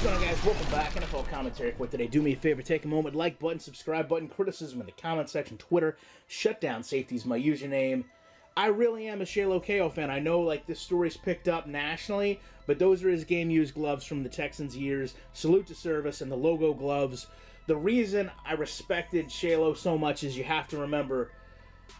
What's going on, guys? Welcome back. NFL commentary for today. Do me a favor, take a moment, like button, subscribe button, criticism in the comment section, Twitter, shutdown safety is my username. I really am a Shiloh Keo fan. I know, this story's picked up nationally, but those are his game-used gloves from the Texans' years. Salute to service and the logo gloves. The reason I respected Shiloh so much is you have to remember,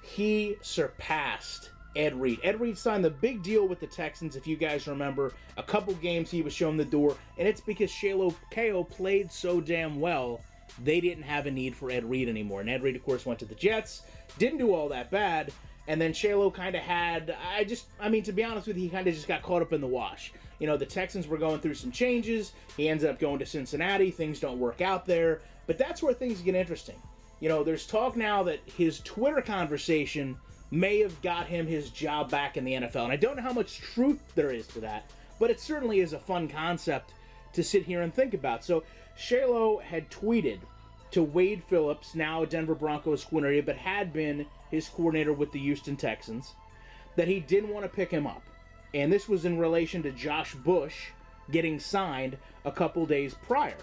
he surpassed Ed Reed. Ed Reed signed the big deal with the Texans, if you guys remember. A couple games he was shown the door, and it's because Shiloh Keo played so damn well, they didn't have a need for Ed Reed anymore. And Ed Reed, of course, went to the Jets, didn't do all that bad, and then Shiloh kind of had, to be honest with you, he kind of just got caught up in the wash. You know, the Texans were going through some changes, he ended up going to Cincinnati, things don't work out there, but that's where things get interesting. You know, there's talk now that his Twitter conversation may have got him his job back in the NFL. And I don't know how much truth there is to that, but it certainly is a fun concept to sit here and think about. So Shiloh had tweeted to Wade Phillips, now a Denver Broncos coordinator, but had been his coordinator with the Houston Texans, that he didn't want to pick him up. And this was in relation to Josh Bush getting signed a couple days prior.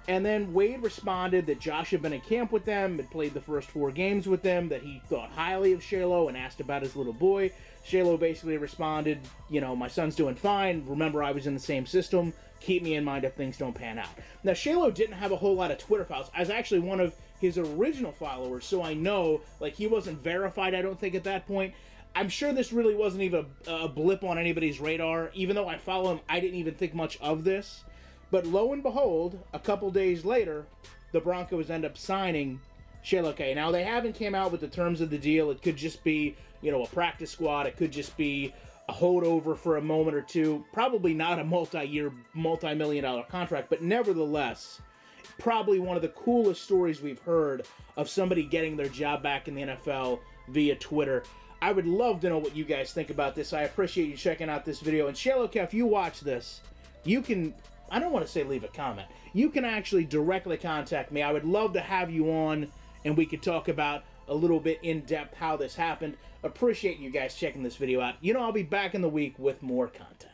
And then Wade responded that Josh had been in camp with them, had played the first 4 games with them, that he thought highly of Shiloh and asked about his little boy. Shiloh basically responded, my son's doing fine. Remember, I was in the same system. Keep me in mind if things don't pan out. Now, Shiloh didn't have a whole lot of Twitter files. I was actually one of his original followers, so I know, he wasn't verified, I don't think, at that point. I'm sure this really wasn't even a blip on anybody's radar. Even though I follow him, I didn't even think much of this. But lo and behold, a couple days later, the Broncos end up signing Shiloh Keo. Now, they haven't came out with the terms of the deal. It could just be, a practice squad. It could just be a holdover for a moment or two. Probably not a multi-year, multi-million-dollar contract, but nevertheless, probably one of the coolest stories we've heard of somebody getting their job back in the NFL via Twitter. I would love to know what you guys think about this. I appreciate you checking out this video. And Shiloh Keo, if you watch this, you can, I don't want to say leave a comment, you can actually directly contact me. I would love to have you on and we could talk about a little bit in depth how this happened. Appreciate you guys checking this video out. I'll be back in the week with more content.